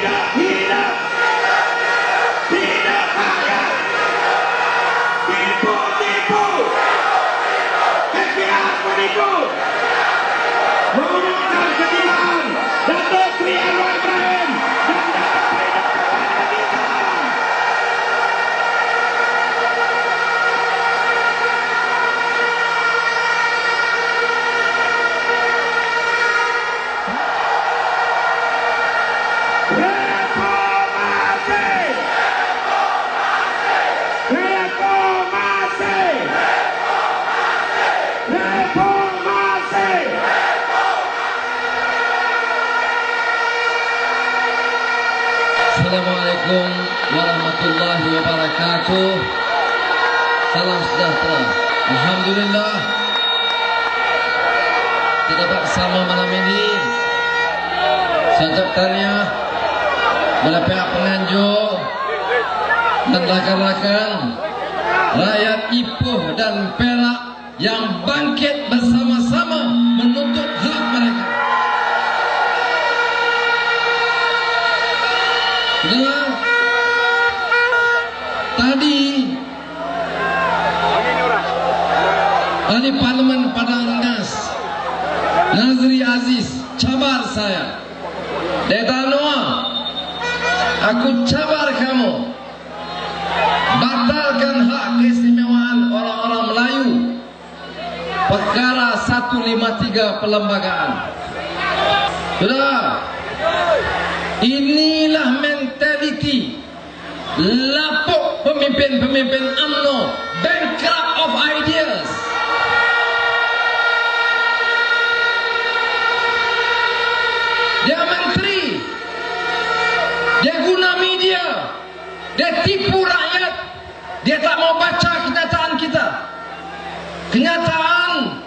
Tidak hidup, tidak kaya, tipu-tipu, kekian menipu, menggunakan kediaman dan Dr. Anwar Ibrahim yang dapat menghidupkan kita. Assalamualaikum warahmatullahi wabarakatuh. Salam sejahtera. Alhamdulillah kita bersama malam ini. Saya tanya kepada pihak penganjur dan rakan-rakan rakyat Ipoh dan Perak yang bangkit bersama-sama menuntut hak mereka. Dengar, tadi ahli Parlimen Padang Rengas Nazri Aziz cabar saya. Dia kata, Noah, aku cabar kamu batalkan hak keistimewaan orang-orang Melayu, perkara 153 perlembagaan. Sudah, inilah mentaliti lapuk pemimpin-pemimpin UMNO, bankrupt of ideas. Dia menteri, dia guna media, dia tipu rakyat, dia tak mau baca kenyataan kita. Kenyataan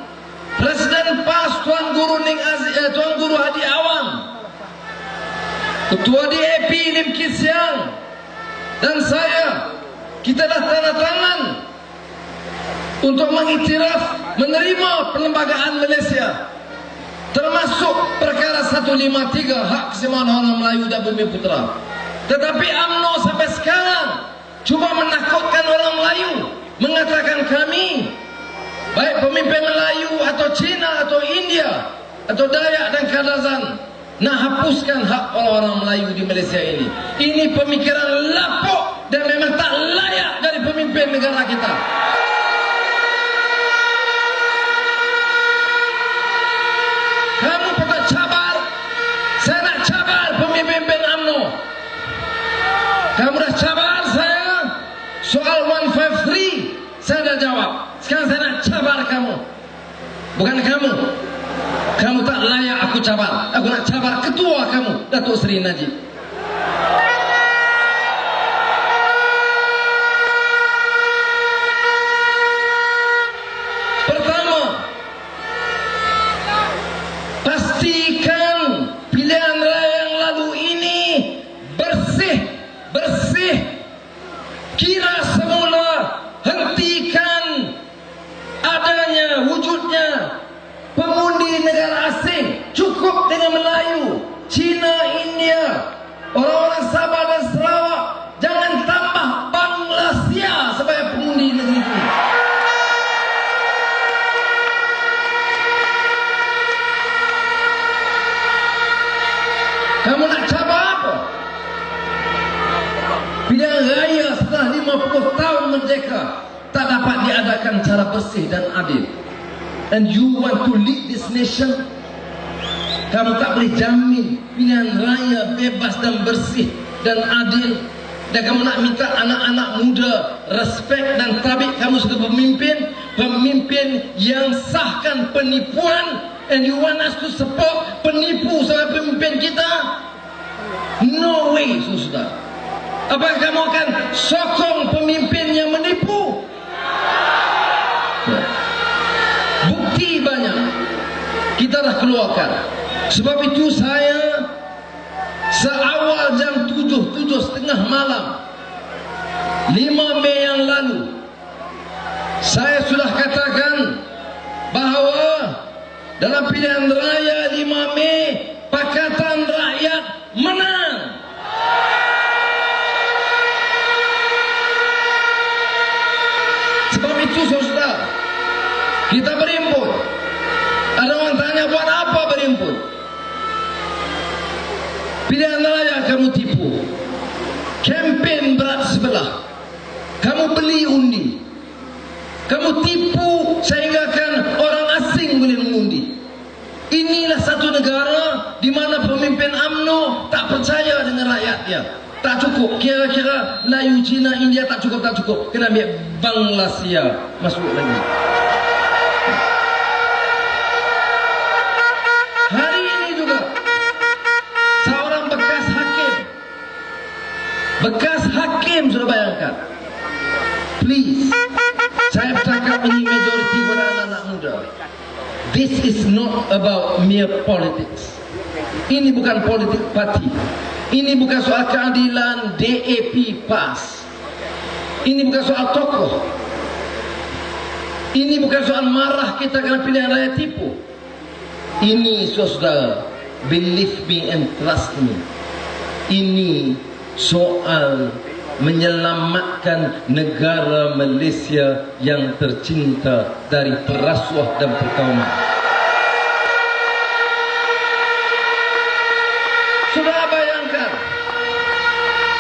Presiden PAS Tuan Guru Hadi Awang, Ketua DAP Lim Kit Siang dan saya, kita dah tanda tangan untuk mengiktiraf menerima perlembagaan Malaysia, termasuk perkara 153 hak keseimbangan orang Melayu dan Bumi Putera. Tetapi UMNO sampai sekarang cuba menakutkan orang Melayu, mengatakan kami, baik pemimpin Melayu atau Cina atau India atau Dayak dan Kadazan, nak hapuskan hak orang-orang Melayu di Malaysia ini. Ini pemikiran lapuk dan memang tak layak dari pemimpin negara kita. Kamu patut cabar, saya nak cabar pemimpin UMNO. Kamu dah cabar saya, soal 153 saya dah jawab. Sekarang saya nak cabar kamu. Bukan kamu, kamu tak layak aku cabar. Aku nak cabar ketua kamu, Datuk Seri Najib. Pertama, pastikan pilihan raya yang lalu ini bersih. Kira semula, hentikan adanya wujudnya pengundi negara asing. Cukup dengan Melayu, Cina, India, orang-orang Sabah dan Sarawak. Jangan tambah Bangladesh sebagai pengundi negeri ini. Kamu nak cabar apa? Pilihan raya setelah 50 tahun merdeka tak dapat diadakan secara bersih dan adil. And you want to lead this nation? Kamu tak boleh jamin pilihan raya bebas dan bersih dan adil. Dan kamu nak minta anak-anak muda respect dan tabik kamu sebagai pemimpin yang sahkan penipuan. And you want us to support penipu sebagai pemimpin kita? No way, saudara. Apakah kamu akan sokong pemimpin yang menipu? Bukti banyak kita dah keluarkan. Sebab itu saya seawal jam 7:30 malam 5 Mei yang lalu, saya sudah katakan bahawa dalam pilihan raya 5 Mei Pakatan Rakyat menang. Pilihan raya kamu tipu, kempen berat sebelah, kamu beli undi, kamu tipu sehingga kan orang asing boleh mengundi. Inilah satu negara di mana pemimpin UMNO tak percaya dengan rakyatnya. Tak cukup, kira-kira Melayu, Cina, India tak cukup, kena ambil Bangladesh masuk lagi. Hari ini juga seorang bekas hakim sudah bayangkan. Please, saya bercakap ini majoriti pada anak-anak muda. This is not about mere politics. Ini bukan politik parti. Ini bukan soal keadilan DAP PAS. Ini bukan soal tokoh. Ini bukan soal marah kita kerana pilihan raya tipu. Ini saudara, believe me and trust me, ini soal menyelamatkan negara Malaysia yang tercinta dari perasuah dan perkauman. Sudah bayangkan,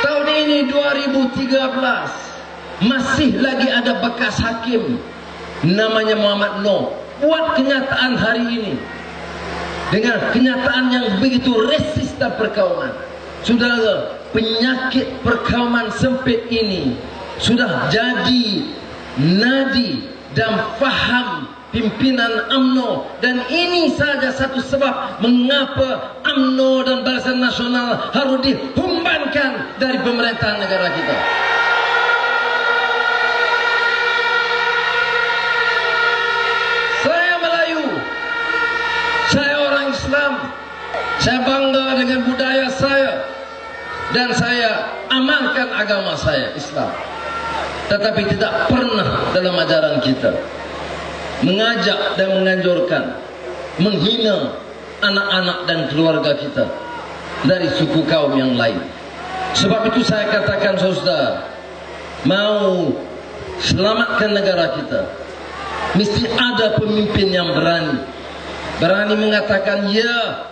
tahun ini 2013 masih lagi ada bekas hakim namanya Muhammad Noor buat kenyataan hari ini dengan kenyataan yang begitu resis dan perkauman. Saudara, penyakit perkauman sempit ini sudah jadi nadi dan faham pimpinan UMNO, dan ini saja satu sebab mengapa UMNO dan Barisan Nasional harus dihumbankan dari pemerintahan negara kita. Saya Melayu, saya orang Islam, saya bangga dengan budaya saya, dan saya amalkan agama saya Islam. Tetapi tidak pernah dalam ajaran kita mengajak dan menganjurkan menghina anak-anak dan keluarga kita dari suku kaum yang lain. Sebab itu saya katakan saudara, mau selamatkan negara kita, mesti ada pemimpin yang berani mengatakan, ya,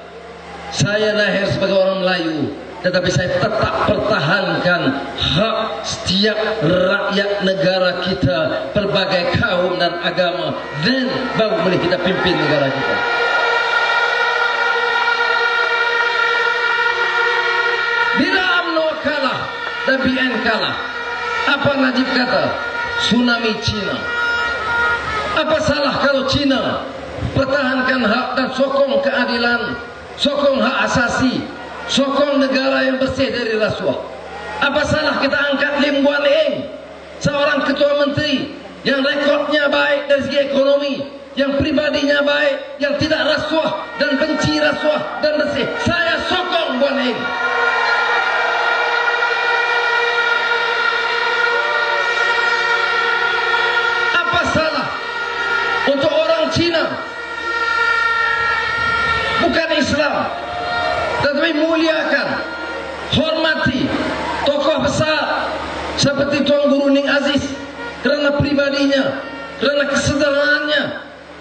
saya lahir sebagai orang Melayu, tetapi saya tetap pertahankan hak setiap rakyat negara kita, pelbagai kaum dan agama, dan baru boleh kita pimpin negara kita. Bila UMNO kalah dan BN kalah, apa Najib kata? Tsunami Cina. Apa salah kalau Cina pertahankan hak dan sokong keadilan, sokong hak asasi, sokong negara yang bersih dari rasuah? Apa salah kita angkat Lim Guan Eng, seorang ketua menteri yang rekodnya baik dari segi ekonomi, yang pribadinya baik, yang tidak rasuah dan benci rasuah dan bersih? Saya sokong Guan Eng. Apa salah untuk orang Cina, bukan Islam, tetapi muliakan, hormati tokoh besar seperti Tuan Guru Ning Aziz kerana pribadinya, kerana kesederhanaannya,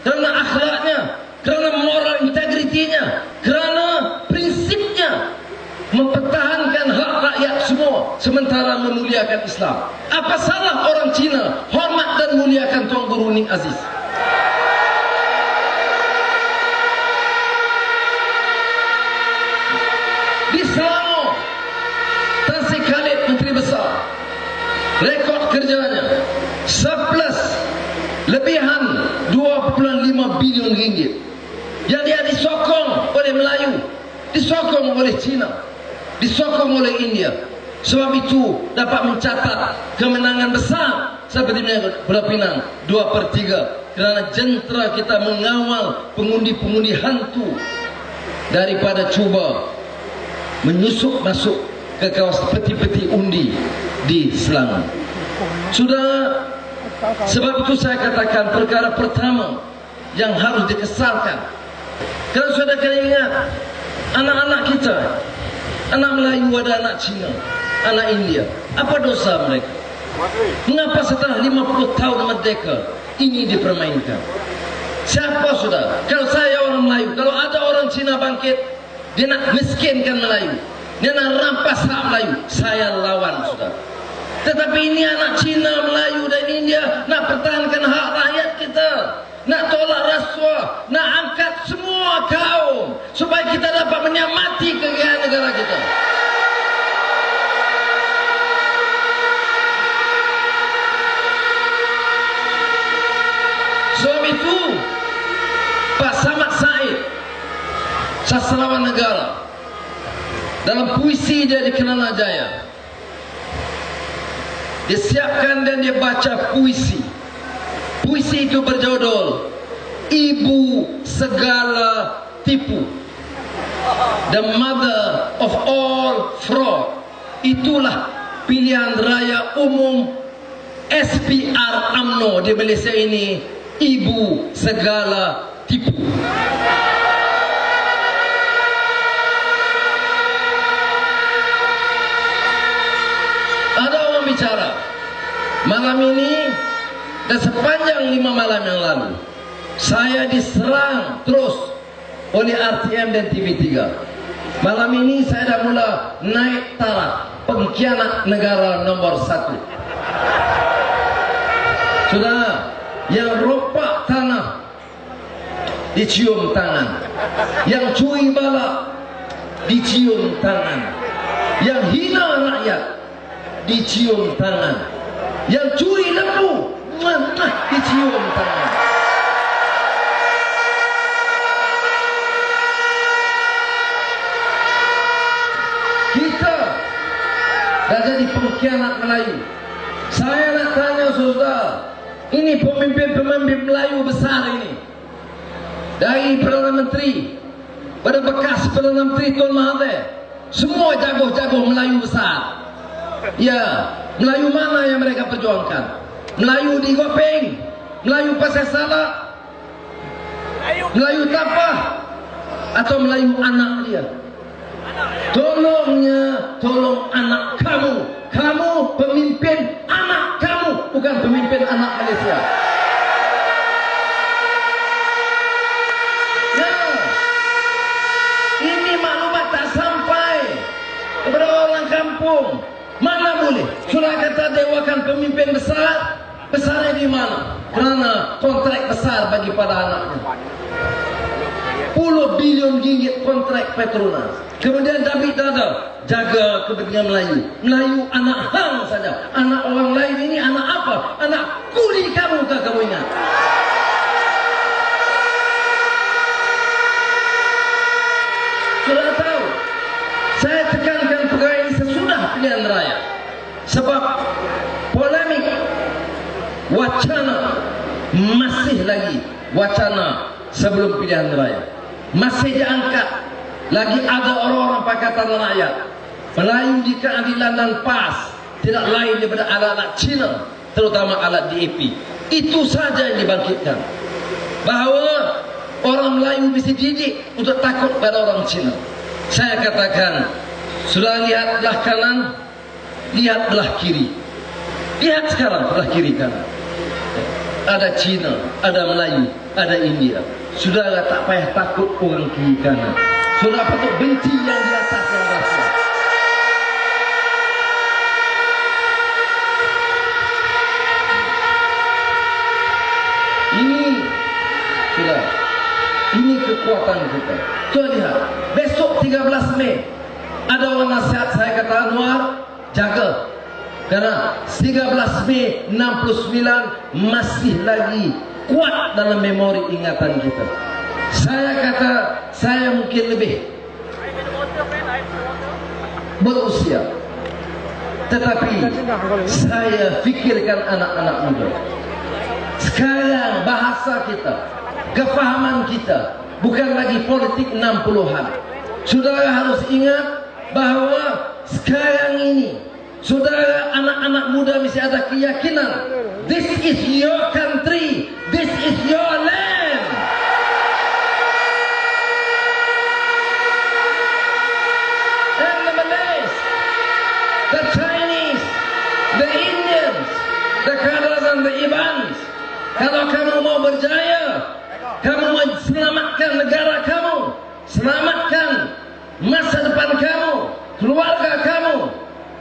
kerana akhlaknya, kerana moral integritinya, kerana prinsipnya mempertahankan hak rakyat semua sementara memuliakan Islam. Apa salah orang Cina hormat dan muliakan Tuan Guru Ning Aziz? Di Selangor, Tan Sri Khalid Menteri Besar, rekod kerjanya surplus lebihan 2.5 bilion ringgit yang dia disokong oleh Melayu, disokong oleh Cina, disokong oleh India. Sebab itu dapat mencatat kemenangan besar seperti Pulau Pinang 2/3 kerana jentera kita mengawal pengundi-pengundi hantu daripada cuba menyusup masuk ke kawasan peti-peti undi di Selangor. Sudah, sebab itu saya katakan perkara pertama yang harus dikesalkan, kalau sudah kena ingat anak-anak kita, anak Melayu ada anak Cina, anak India, apa dosa mereka? Mengapa setelah 50 tahun merdeka ini dipermainkan? Siapa sudah? Kalau saya orang Melayu, kalau ada orang Cina bangkit, dia nak miskinkan Melayu, Dia nak rampas hak Melayu. Saya lawan, saudara. Tetapi ini anak Cina, Melayu dan India nak pertahankan hak rakyat kita, nak tolak rasuah, nak angkat semua kaum supaya kita dapat menyamati kekayaan negara kita. Sebab itu Pak Samad Said, sastrawan negara, dalam puisi dia di Kenana Jaya, dia siapkan dan dia baca puisi. Puisi itu berjudul Ibu Segala Tipu, The Mother of All Fraud. Itulah pilihan raya umum SPR UMNO di Malaysia ini, Ibu Segala Tipu. Ada orang bicara malam ini dan sepanjang 5 malam yang lalu saya diserang terus oleh RTM dan TV3. Malam ini saya dah mula naik taraf pengkhianat negara nombor 1. Saudara, yang rompak tanah dicium tangan, yang curi balak dicium tangan, yang hina rakyat dicium tangan, yang curi lembu dicium tangan. Kita dah jadi pengkhianat Melayu. Saya nak tanya saudara, ini pemimpin-pemimpin Melayu besar ini, dari Perdana Menteri pada bekas Perdana Menteri Tun Mahathir, semua jago-jago Melayu besar. Ya, Melayu mana yang mereka perjuangkan? Melayu di Gopeng, Melayu Pasir Salak, Melayu Tapah, atau Melayu anak dia? Tolong anak kamu. Kamu pemimpin anak kamu, bukan pemimpin anak Malaysia. Ya, ini maklumat tak sampai kepada orang kampung. Mana boleh? Sudah kata dewakan pemimpin besar, besarnya di mana? Kerana kontrak besar bagi pada anaknya. Puluh bilion ringgit kontrak Petronas. Kemudian David Dada jaga kepentingan Melayu. Melayu anak hang saja. Anak orang lain ini anak apa? Anak kuli kamu, tak kamu ingat? Sudah tahu. Saya tekankan perkara ini sesudah pilihan raya. Sebab polemik wacana masih lagi wacana sebelum pilihan raya. Masih diangkat. Lagi ada orang-orang Pakatan Rakyat Melayu di keadilan dan PAS tidak lain daripada alat-alat Cina, terutama alat DAP. Itu saja yang dibangkitkan, bahawa orang Melayu mesti didik untuk takut pada orang Cina. Saya katakan, sudah lihat belah kanan, lihat belah kiri. Lihat sekarang belah kiri kanan. Ada Cina, ada Melayu, ada India. Sudah tak payah takut orang kiri kanan. Sudah patut benci yang di atas yang rasuah. Ini sudah, ini kekuatan kita. Coba lihat, besok 13 Mei ada orang nasihat saya, kata Anwar, jaga, karena 13 Mei 69 masih lagi kuat dalam memori ingatan kita. Saya kata, saya mungkin lebih berusia, tetapi saya fikirkan anak-anak muda. Sekarang bahasa kita, kefahaman kita bukan lagi politik 60-an. Saudara harus ingat bahawa sekarang ini saudara anak-anak muda mesti ada keyakinan, this is your country, this is your land. The Chinese, the Indians, the Kadas dan the Ibans, kalau kamu mau berjaya, kamu mau selamatkan negara kamu, selamatkan masa depan kamu, keluarga kamu.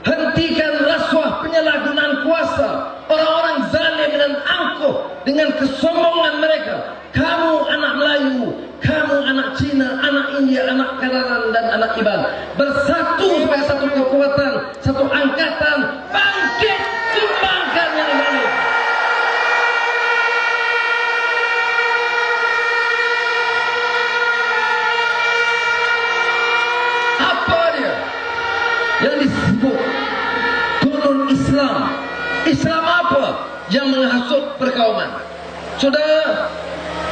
Hentikan rasuah, penyalahgunaan kuasa, orang-orang zalim dan angkuh dengan kesombongan mereka. Kamu anak Melayu, kamu anak Cina, anak India, anak Kararan dan anak Iban, bersatu sebagai satu kekuatan, satu angkatan, bangkit, kembangkan yang baik. Apa dia yang disebut konon Islam? Islam apa yang menghasut perkauman? Saudara,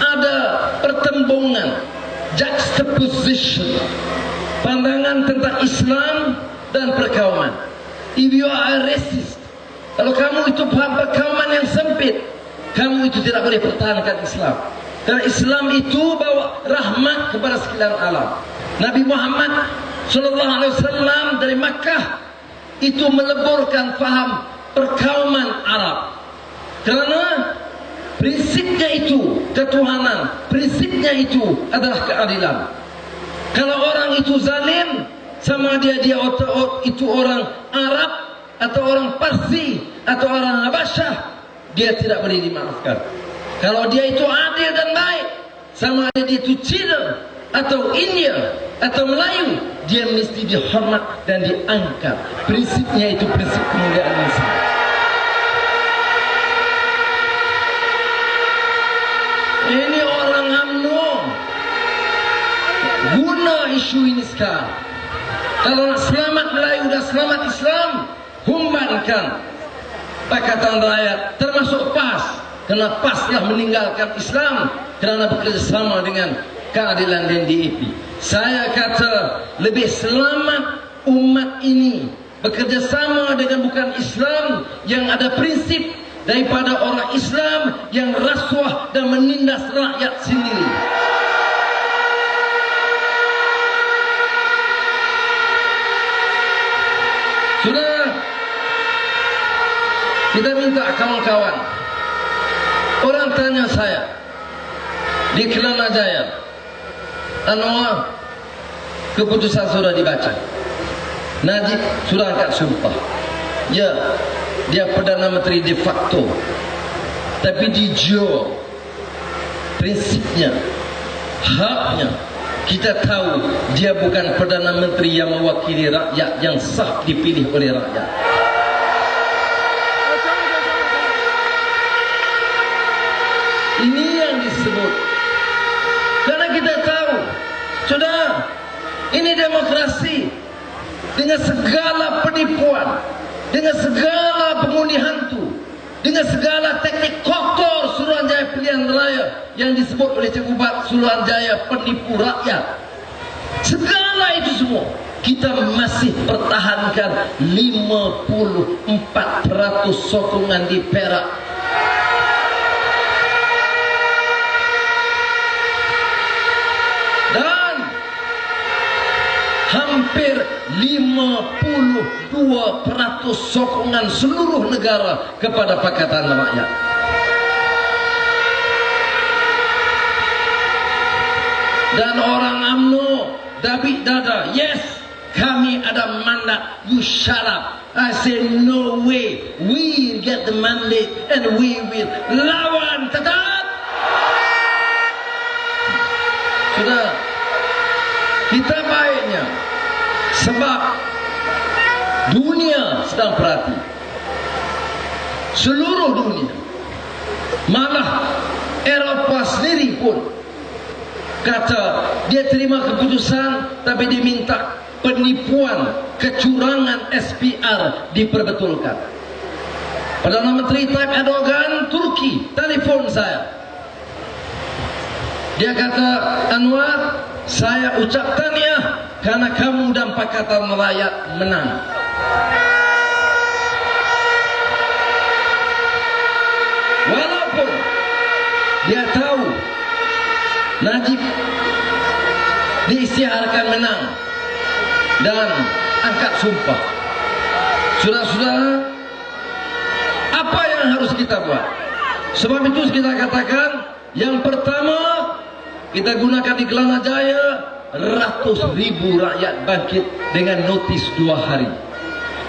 ada pertembungan, juxtaposition, pandangan tentang Islam dan perkauman. If you are a racist, kalau kamu itu paham perkauman yang sempit, kamu itu tidak boleh pertahankan Islam. Karena Islam itu bawa rahmat kepada sekalian alam. Nabi Muhammad SAW dari Makkah itu meleburkan faham perkauman Arab. Karena prinsipnya itu ketuhanan, prinsipnya itu adalah keadilan. Kalau orang itu zalim, sama dia itu orang Arab atau orang Parsi atau orang Habasyah, dia tidak boleh dimaafkan. Kalau dia itu adil dan baik, sama dia itu Cina atau India atau Melayu, dia mesti dihormat dan diangkat. Prinsipnya itu prinsip kemuliaan manusia. Ini orang UMNO guna isu ini sekarang. Kalau nak selamat Melayu dan selamat Islam, humbankan Pakatan Rakyat, termasuk PAS. Kerana PAS telah meninggalkan Islam kerana bekerjasama dengan keadilan dan DAP. Saya kata lebih selamat umat ini bekerjasama dengan bukan Islam yang ada prinsip daripada orang Islam yang rasuah dan menindas rakyat sendiri. Sudah, kita minta kawan-kawan. Orang tanya saya di Kelana Jaya, Anwar, keputusan sudah dibaca, Najib sudah angkat sumpah. Ya, dia Perdana Menteri de facto, tapi di jure prinsipnya, haknya, kita tahu dia bukan Perdana Menteri yang mewakili rakyat yang sah dipilih oleh rakyat. Ini yang disebut. Karena kita tahu, saudara, ini demokrasi dengan segala penipuan, dengan segala pengundi hantu, dengan segala teknik kotor Suruhanjaya Pilihan Raya yang disebut oleh Cikgu Bat Suruhanjaya penipu rakyat. Segala itu semua kita masih pertahankan 54% sokongan di Perak. Dan hampir 52% sokongan seluruh negara kepada Pakatan Rakyat. Dan orang UMNO David dada, yes, kami ada mandat, you shut up. I say no way, we get the mandate and we will lawan tetap. Sudah, kita baiknya sebab dunia sedang perhati, seluruh dunia, malah Eropah sendiri pun kata dia terima keputusan, tapi diminta penipuan, kecurangan SPR diperbetulkan. Perdana Menteri Tayyip Erdogan Turki telefon saya. Dia kata, Anwar, saya ucap tahniah karena kamu dan Pakatan Rakyat menang. Walaupun dia tahu Najib diisytiharkan menang dan angkat sumpah. Saudara-saudara, apa yang harus kita buat? Sebab itu kita katakan, yang pertama kita gunakan di Kelana Jaya ribu rakyat bangkit dengan notis 2 hari.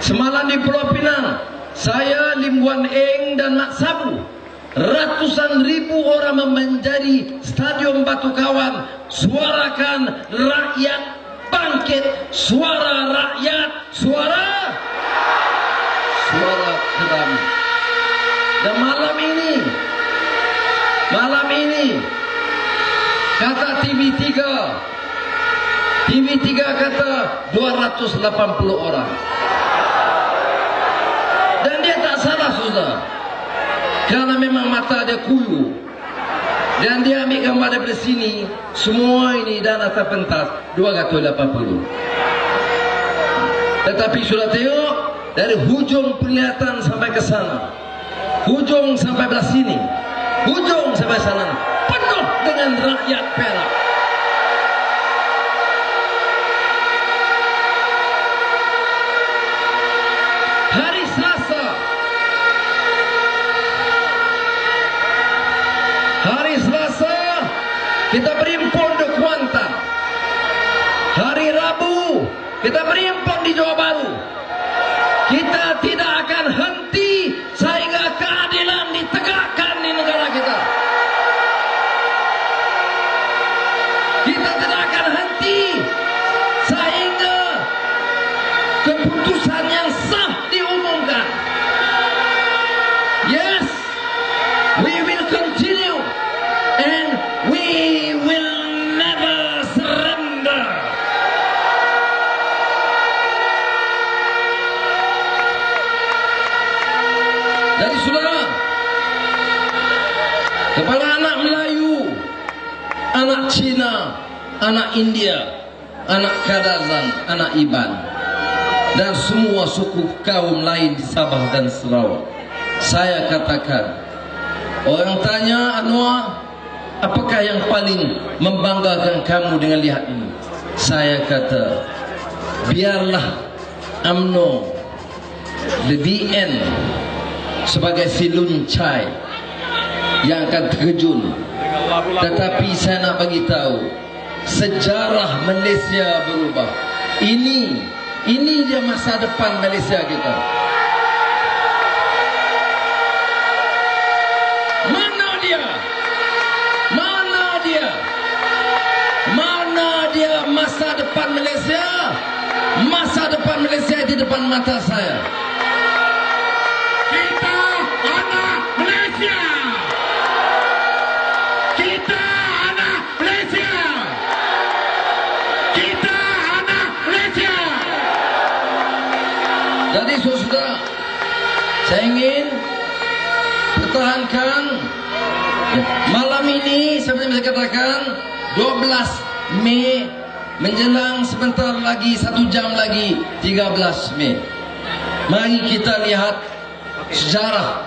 Semalam di Pulau Pinang, saya, Lim Guan Eng dan Mat Sabu, ratusan ribu orang menjadi Stadium Batu Kawan, suarakan rakyat bangkit, suara rakyat, suara keram. Dan malam ini kata TV3 kata 280 orang. Dan dia tak salah, saudara, karena memang mata dia kuyu. Dan dia ambil gambar daripada sini, semua ini dana terpentas 280. Tetapi sudah tengok dari hujung penglihatan sampai ke sana, hujung sampai belah sini, hujung sampai sana, penuh dengan rakyat Perak. Hari Selasa kita berimpun di Kuantan. Hari Rabu kita berimpun di Johor Bahru. Kita tidak akan henti sehingga keadilan ditegakkan di negara kita. Kita tidak akan henti sehingga keputusan yang sah diumumkan. Yes, we will continue and we will never surrender. Jadi saudara, kepada anak Melayu, anak Cina, anak India, anak Kadazan, anak Iban, dan semua suku kaum lain di Sabah dan Sarawak, saya katakan, orang tanya, Anwar, apakah yang paling membanggakan kamu dengan lihat ini? Saya kata, biarlah UMNO, the BN, sebagai siluncai yang akan terjun. Tetapi saya nak bagi tahu, sejarah Malaysia berubah. Ini dia masa depan Malaysia kita. Mana dia masa depan Malaysia? Masa depan Malaysia di depan mata saya. Kita anak Malaysia. Kita anak Malaysia. Kita anak Malaysia. Jadi saudara, saya ingin pertahankan malam ini, seperti saya katakan, 12 Mei menjelang sebentar lagi, 1 jam lagi 13 Mei. Mari kita lihat sejarah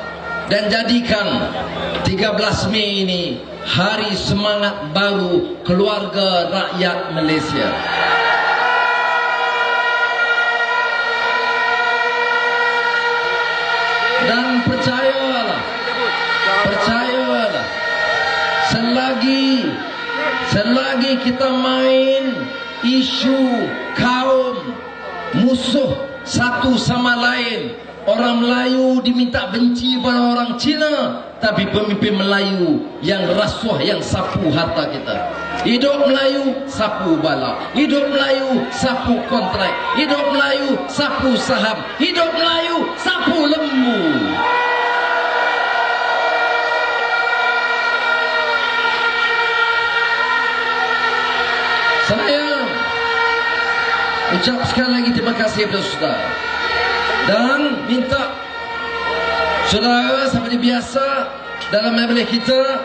dan jadikan 13 Mei ini hari semangat baru keluarga rakyat Malaysia. Dan percayalah, selagi kita main isu kaum musuh satu sama lain, orang Melayu diminta benci pada orang Cina, tapi pemimpin Melayu yang rasuah, yang sapu harta kita. Hidup Melayu sapu bala, hidup Melayu sapu kontrak, hidup Melayu sapu saham, hidup Melayu sapu lembu. Saya ucap sekali lagi terima kasih kepada saudara dan minta saudara seperti biasa dalam majlis kita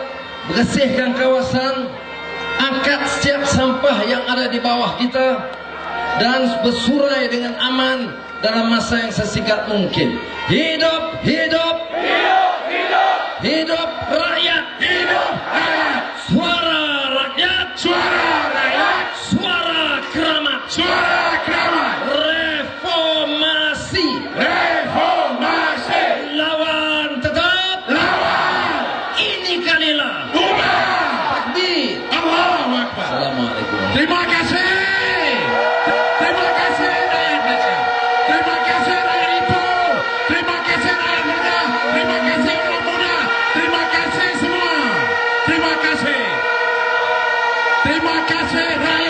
bersihkan kawasan, angkat setiap sampah yang ada di bawah kita dan bersurai dengan aman dalam masa yang sesingkat mungkin. Hidup, hidup, hidup, hidup, hidup rakyat, hidup rakyat, suara rakyat, suara rakyat, suara keramat, suara keramat, reformasi, reformasi, lawan tetap lawan, ini kalilah ubah, takbir, Allahu Akbar. Assalamualaikum. Terima kasih. kasih.